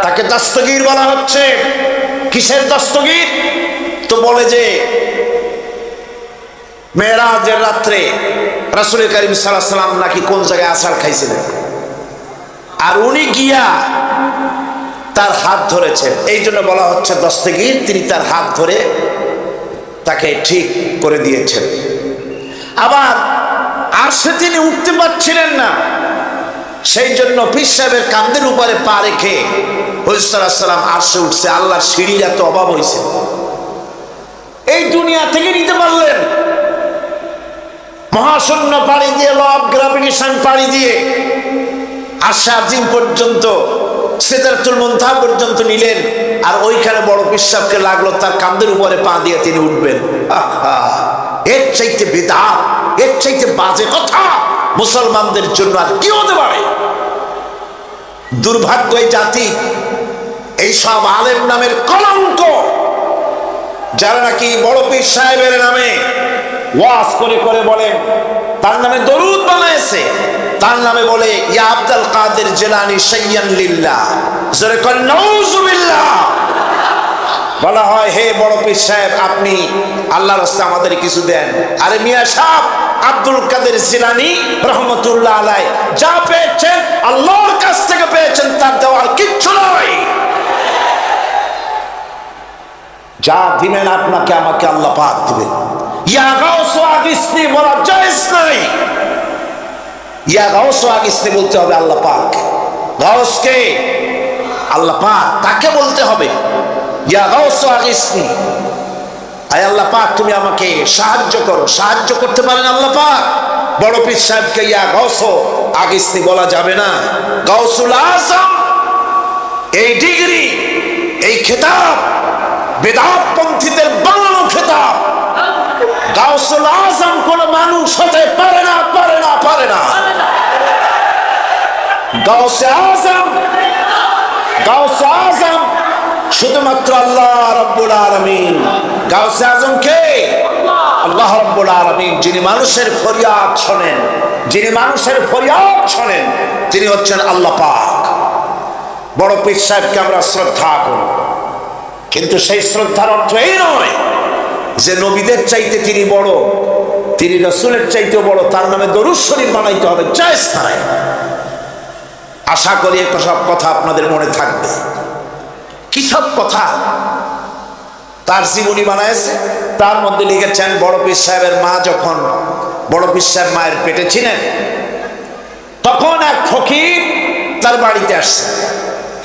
তাকে দস্তগীর বলা হচ্ছে। কিসের দস্তগীর? তো বলে যে মেরাজের রাত্রে রাসূল করিম সাল্লাল্লাহু আলাইহি সাল্লাম নাকি কোন জায়গায় আছাড় খাইছিলেন, আর উনি গিয়া তার হাত ধরেছেন, এই জন্য বলা হচ্ছে দস্তগীর। তিনি তার হাত ধরে তাকে ঠিক করে দিয়েছেন। আবার আরশে তিনি উঠতে পারছিলেন না, সেই জন্য পীর সাহেবের কাঁধের উপরে পা রেখে হুজুর সাল্লাল্লাহু আলাইহি সাল্লাম আরশে উঠছে। আল্লাহর সিঁড়ির এত অভাব হয়েছে, এই দুনিয়া থেকে নিতে পারলেন, মহাশূন্য পাড়ি দিয়ে, ল অফ গ্রাভিটেশন পাড়ি দিয়ে আরশে আজিম পর্যন্ত, সিদরাতুল মুনতাহা পর্যন্ত নিলেন। আর ওইখানে বড় পীর সাহেবকে লাগলো তার কাঁধের উপরে পা দিয়ে তিনি উঠবেন। আহা, এর চাইতে বিদআত, এর চাইতে বাজে কথা মুসলমানদের জন্য আর কি হতে পারে? দুর্ভাগ্য এই জাতি, এই সব আলেম নামের কলঙ্ক, যারা নাকি বড় পীর সাহেবের নামে ওয়াজ করে করে বলেন, তার নামে দরুদ বানাইছে, তার নামে বলে ইয়া আব্দুল কাদের জিলানী শাইয়ান লিল্লাহ, জোরে কর নাউজুবিল্লাহ। বলা হয় হে বড় পীর সাহেব, আপনি আল্লাহর রাস্তায় আমাদের কিছু দেন। আরে মিয়া সাহেব, আব্দুল কাদের জিলানী রহমতুল্লাহ আলাইহি যা পেয়েছেন আল্লাহর কাছ থেকে পেয়েছেন, তার দেওয়ার কিচ্ছু নয়। যা দিবেন আপনাকে আমাকে আল্লাহ পাক দিবেন। ইয়া গাউস আগিসনি বলা জায়েজ নাই, ইয়া গাউস আগিসনি বলতে হবে আল্লাহ পাক। গাউসকে আল্লাহ পাক, তাকে বলতে হবে ইয়া গাউস আগিসনি, আয় আল্লাহ পাক তুমি আমাকে সাহায্য করো। সাহায্য করতে পারেন আল্লাহ পাক। বড় পীর সাহেবকে ইয়া গাউস আগিসনি বলা যাবে না। গাউসুল আজম, এই ডিগ্রি, এই খেতাব বেদাত পন্থীদের বানানো খেতাব। গাউসুল আজম কোন মানুষ হতে পারে না, পারে না, পারে না। গাউসে আজম, গাউসে আজম শুধুমাত্র আল্লাহ রাব্বুল আলামিন। গাউসে আজম কে? আল্লাহ রাব্বুল আলামিন, যিনি মানুষের ফরিয়াদ শোনেন, যিনি মানুষের ফরিয়াদ শোনেন, তিনি হচ্ছেন আল্লাহ পাক। বড় পীর সাহেবকে আমরা শ্রদ্ধা করি, কিন্তু সেই শ্রদ্ধার অর্থ এই নয় যে নবীদের চাইতে তিনি বড়, তিনি রাসূলের চাইতেও বড়, তার নামে দরুদ শরীফ বানাইতে হবে, জায়েজ নাই। আশা করি এই সব কথা আপনাদের মনে থাকবে। কি সব কথা তার জীবনী বানাইছে, তার মধ্যে লিখেছেন বড় পীর সাহেবের মা যখন, বড় পীর সাহেব মায়ের পেটে ছিলেন, তখন এক ফকির তার বাড়িতে আসছে।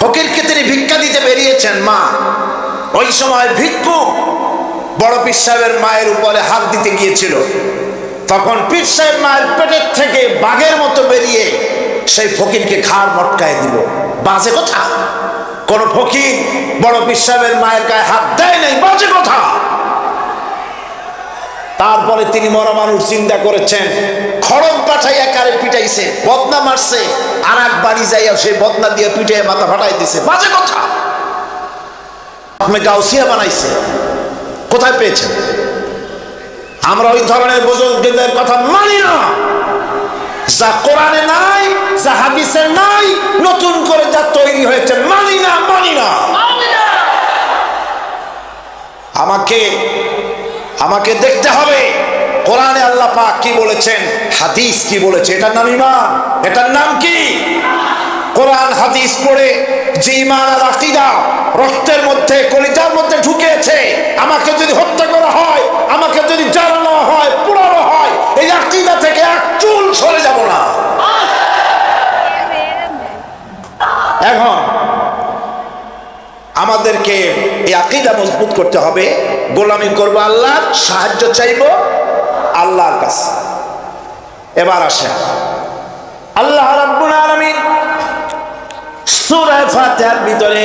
ফকিরকে তিনি ভিক্ষা দিতে বেরিয়েছেন মা, ওই সময় ভিক্ষুক বড় পীর সাহেবের মায়ের উপরে হাত দিতে গিয়েছিল। তখন পীর সাহেব মায়ের পেটের থেকে বাঘের মতো বেরিয়ে সেই ফকিরকে ঘাড় মটকায় দিল। বাজে কথা, কোন ফকির বড় পীর সাহেবের মায়ের গায়ে হাত দেয় নাই, বাজে কথা। তারপরে তিনি মরা মানুষ চিন্তা করেছেন, খড়গ পাঠাইয়া কারে পিটাইছে, বদনা মারছে, আর এক বাড়ি যাইয়া সেই বদনা দিয়ে পিটাইয়া মাথা ফাটাই দিছে, বাজে কথা। আপনি গাউসিয়া বানাইছে, কোথায় পেয়েছেন? আমরা ওই ধরনের বুজুর্গদের কথা মানি না। যা কোরআনে নাই, যা হাদিসে নাই, নতুন করে যা তৈরি হয়েছে মানি না, মানি না। আমাকে দেখতে হবে কোরআনে আল্লাহ পাক কি বলেছেন, হাদিস কি বলেছে। এটার নাম ঈমান, এটার নাম কি? কোরআন হাদিস পড়ে যে ঈমান আর আকীদা রক্তের মধ্যে, কলিজার মধ্যে ঢুকেছে, আমাকে যদি হত্যা করা হয়, আমাকে যদি জ্বালানো হয়, পোড়ানো হয়, এই আকীদা থেকে এক চুল সরে যাব না। এখন আমাদেরকে এই আকীদা মজবুত করতে হবে। গোলামি করব আল্লাহর, সাহায্য চাইব আল্লাহর কাছে। এবার আসেন, আল্লাহ রাব্বুল আলামিন সূরা ফাতিহার ভিতরে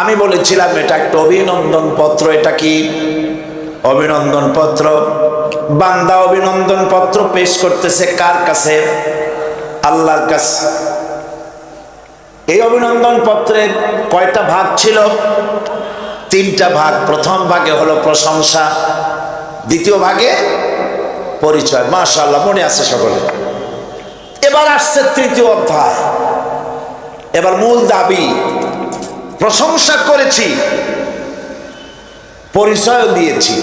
আমি বলেছিলাম এটা একটা অভিনন্দন পত্র। এটা কি অভিনন্দন পত্র? বান্দা অভিনন্দন পত্র পেশ করতেছে কার কাছে? আল্লাহর কাছে। এই অভিনন্দন পত্রের কয়টা ভাগ ছিল? তিনটা ভাগ। প্রথম ভাগে হলো প্রশংসা, দ্বিতীয় ভাগে পরিচয়। মাশাআল্লাহ, মনে আছে সকলে। এবার আসছে তৃতীয় অধ্যায়। এবার মূল দাবি, প্রশংসা করেছি, পরিচয় দিয়েছি,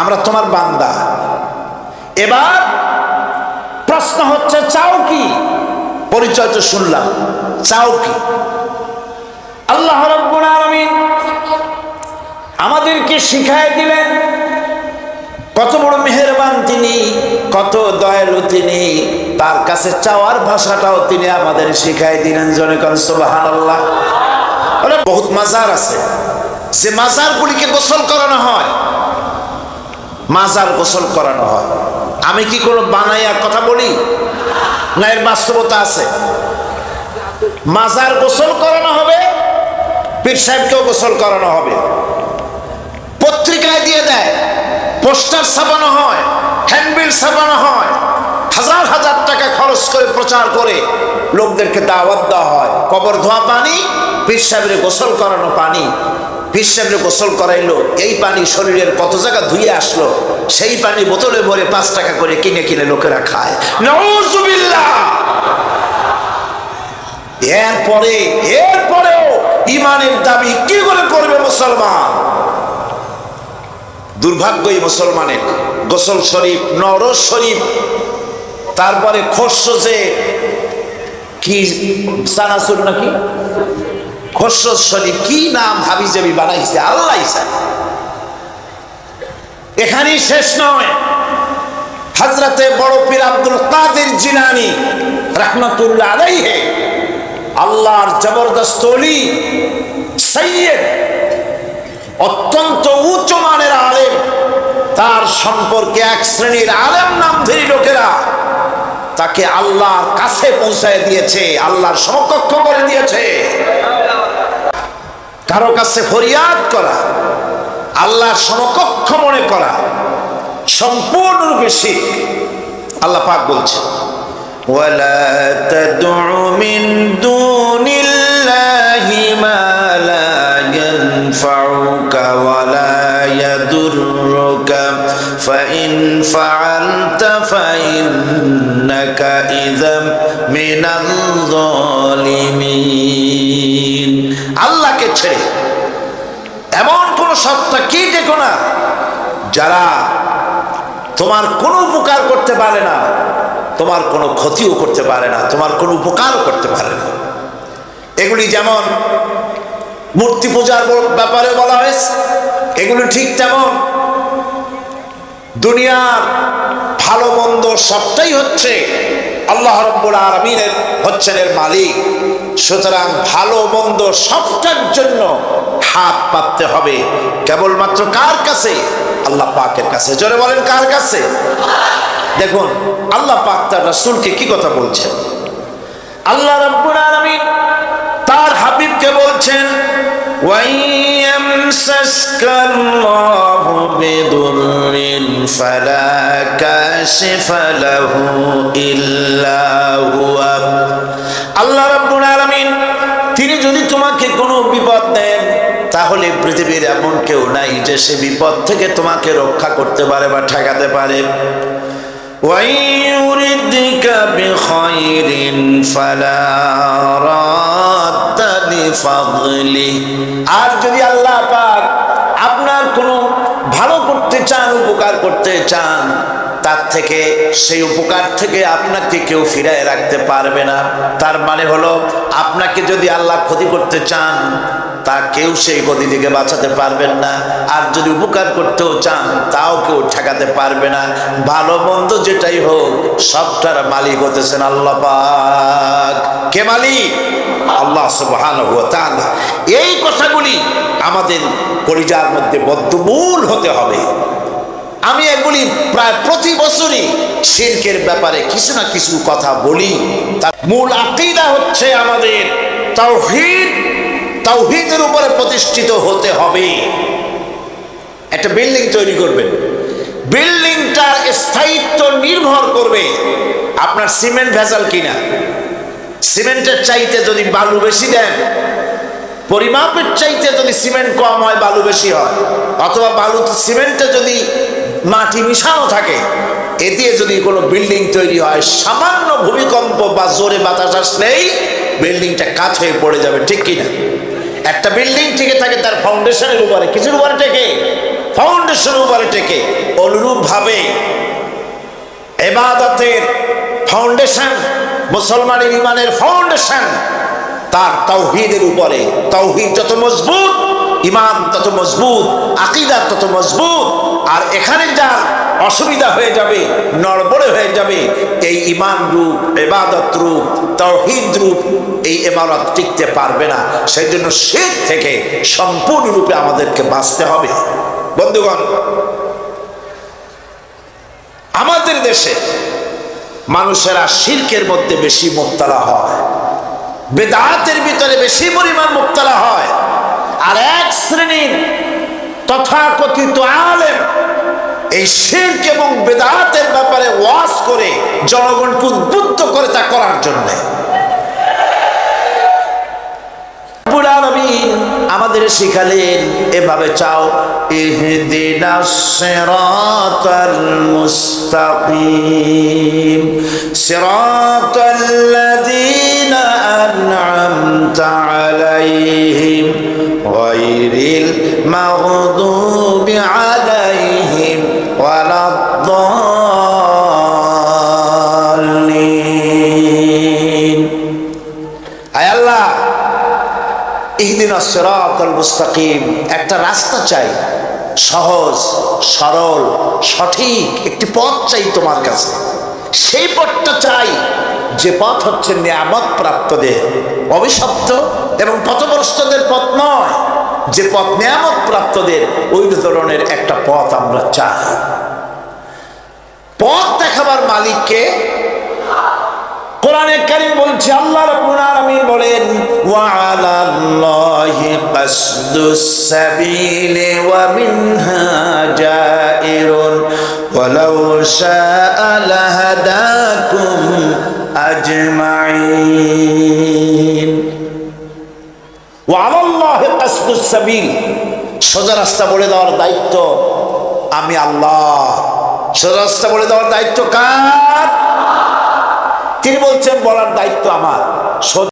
আমরা তোমার বান্দা। এবার প্রশ্ন হচ্ছে, চাও কি? পরিচয় তো শুনলাম, চাও কি? আল্লাহ রাব্বুল আলামিন আমাদেরকে শিখায় দিলেন, কত বড় মেহেরবান তিনি, কত দয়ালু তিনি। তার কাছে চাওয়ার ভাষাটাও তিনি আমাদের শিখায় দিলেন। জনে কোন সুবহানাল্লাহ। বহুত মাজার আছে, যে মাজারগুলিকে গোসল করানো হয়, মাজার গোসল করানো হয়। আমি কি কোনো বানাইয়া কথা বলি না? এর বাস্তবতা আছে। মাজার গোসল করানো হবে, পীর সাহেবকেও গোসল করানো হবে। পত্রিকায় দিয়ে দেয়, পোস্টার ছাপানো হয়, হ্যান্ডবিল ছাপানো হয়, হাজার হাজার টাকা খরচ করে প্রচার করে লোকদেরকে দাওয়াত দেওয়া হয়। কবর ধোয়া পানি, পীর সাহেবের গোসল করানো পানি। পীর সাহেবের গোসল করাইলো, এই পানি শরীরের কত জায়গা ধুয়ে আসলো, সেই পানি বোতলে ভরে 5 টাকা করে কিনে কিনে লোকেরা খায়। নাউজুবিল্লাহ। এরপরেও ইমানের দাবি কি করে করবে মুসলমান? দুর্ভাগ্য এই মুসলমানের। গোসল শরীফ, নওরোজ শরীফ, তারপরে খসরো, যে কি সানাসুর নাকি খসরো শরীফ, কি নাম হাবি জাবি বানাইছে আল্লাহ জানে। এখানেই শেষ নয়। হযরতে বড় পীর আব্দুল কাদের জিলানী রাহমাতুল্লাহ আলাইহি, আল্লাহর জবরদস্ত ওলি, সাইয়্যিদ, অত্যন্ত উচ্চ মানের আলেম। তার সম্পর্কে এক শ্রেণীর আলেম নামধারী লোকেরা তাকে আল্লাহর কাছে পৌঁছায় দিয়েছে, আল্লাহর সমকক্ষ করে দিয়েছে। কারো কাছে ফরিয়াদ করা, আল্লাহর সমকক্ষ মনে করা সম্পূর্ণরূপে শিরক। আল্লাহ পাক বলছে, ওয়ালা তাদউ মিন দুনিল্লাহি মা লা ইয়ানফাউকা ওয়ালা ইয়াদুররুকা ফাইন ফাআলতা ফাইন্নাকা ইযাম মিনাল যালিমিন। আল্লাহকে ছেড়ে এমন কোন সত্তা কি দেখো না যারা তোমার কোনো উপকার করতে পারে না, তোমার কোনো ক্ষতিও করতে পারে না, তোমার কোনো উপকারও করতে পারে না। এগুলি যেমন মূর্তি পূজার ব্যাপারে বলা হয়েছে, এগুলি ঠিক তেমন দুনিয়ার ভালো মন্দ সবটাই হচ্ছে আল্লাহ রাব্বুল আলামিনের, হচ্ছেন এর মালিক। সুতরাং ভালো মন্দ সবটার জন্য হাত পাততে হবে কেবলমাত্র কার কাছে? আল্লাহ পাকের কাছে। জোরে বলেন, কার কাছে? দেখুন আল্লাহ পাক তার রাসূলকে কি কথা বলছেন। আল্লাহ রাব্বুল আলামিন তার হাবিবকে বলছেন, ওয়াইয়ামসাসকাল্লাহু বিদুররিন ফালা কাশিফা লাহু ইল্লা হুয়া। আল্লাহ রাব্বুল আলামিন তিনি যদি তোমাকে কোনো বিপদ দেন, তাহলে পৃথিবীর এমন কেউ নাই যে সে বিপদ থেকে তোমাকে রক্ষা করতে পারে বা ঠেকাতে পারে। ওয়াইয়ুরিদকা বিখাইরিন ফালা রাদ্দা লিফাদলি। আর যদি আল্লাহ পাক আপনার কোনো ভালো করতে চান, উপকার করতে চান, তার থেকে, সেই উপকার থেকে আপনাকে কেউ ফিরায় রাখতে পারবে না। তার মানে হলো, আপনাকে যদি আল্লাহ ক্ষতি করতে চান, তা কেউ সেই ক্ষতি থেকে বাঁচাতে পারবেন না। আর যদি উপকার করতেও চান, তাও কেউ ঠেকাতে পারবে না। ভালো মন্দ যেটাই হোক, সবটার মালিক হতেছেন আল্লাহ পাক। কে মালিক? আল্লাহ সুবহানাহু ওয়া তাআলা। এই কথাগুলি আমাদের কলিজার মধ্যে বদ্ধমূল হতে হবে। আমি এগুলি প্রায় প্রতি বছরই শিরকের ব্যাপারে কিছু না কিছু কথা বলি। তার মূল আকীদা হচ্ছে আমাদের তাওহীদ। তাওহীদের উপরে প্রতিষ্ঠিত হতে হবে। একটা বিল্ডিং তৈরি করবেন, বিল্ডিংটার স্থায়িত্ব নির্ভর করবে আপনার সিমেন্ট ভেজাল কিনা। সিমেন্টের চাইতে যদি বালু বেশি দেন, পরিমাপের চাইতে যদি সিমেন্ট কম হয়, বালু বেশি হয়। অথবা বালু সিমেন্টে যদি মাটি মিশানো থাকে, এ দিয়ে যদি কোনো বিল্ডিং তৈরি হয়, সামান্য ভূমিকম্প বা জোরে বাতাস আসলেই বিল্ডিংটা কাত হয়ে পড়ে যাবে, ঠিক কিনা? একটা বিল্ডিং টিকে থাকে তার ফাউন্ডেশনের উপরে, কিছুর উপরে টেকে, ফাউন্ডেশনের উপরে টেকে। অনুরূপ ভাবে ইবাদতের ফাউন্ডেশন, মুসলমানের ইমানের ফাউন্ডেশন তার তাওহীদের উপরে। তাওহীদ যত মজবুত, ইমান তত মজবুত, আকীদা তত মজবুত। আর এখানে যার অসুবিধা হয়ে যাবে, নড়বড়ে হয়ে যাবে, এই ইমান রূপ, ইবাদত রূপ, তাওহীদ রূপ এই ইমারত টিকতে পারবে না। সেই জন্য শিরক থেকে সম্পূর্ণরূপে আমাদেরকে বাঁচতে হবে। বন্ধুগণ, আমাদের দেশে মানুষেরা শিরকের মধ্যে বেশি মুবতালা হয়, বেদাতের ভিতরে বেশি পরিমাণ মুবতালা হয়। আর এক শ্রেণীর তথাকথিত আলেম এই শিরক এবং বেদাতের ব্যাপারে ওয়াজ করে জনগণকে উদ্বুদ্ধ করে তা করার জন্য। রব্বুল আলামিন আমাদের শিখালেন, এভাবে চাও, ইহদিনাস সিরাতাল মুস্তাকিম সিরাতাল্লাযীনা আন'আমতা আলাইহিম গায়রিল মাগদুবি আলাইহিম ওয়ালাদ-দাল্লিন। আয় আল্লাহ, ইহদিনাস সিরাতাল মুস্তাকিম, একটা রাস্তা চাই, সহজ সরল সঠিক একটি পথ চাই তোমার কাছে। সেই পথটা চাই যে পথ হচ্ছে নিয়ামত প্রাপ্তদের, অভিশপ্ত এবং পথভ্রষ্টদের পথ নয়। যে পথ নিয়ামত প্রাপ্তদের, ওই ধরনের একটা পথ আমরা চাই। পথ দেখাবার মালিককে কোরআনে কারীম বলছে, আল্লাহ রাব্বুল আলামিন বলেন, ওয়া আলাল্লাহি কাসদুস সাবিলি ওয়া মিনহা জাইরুন ওয়ালাউ শাআ লাহাদাকুম আজমাইন। ওয়া আলাল্লাহি কাসদুস সাবিল, সোজা রাস্তা বলে দেওয়ার দায়িত্ব আমি আল্লাহ। সোজা রাস্তা বলে দেওয়ার দায়িত্ব কার? তিনি বলছেন বলার দায়িত্ব আমার।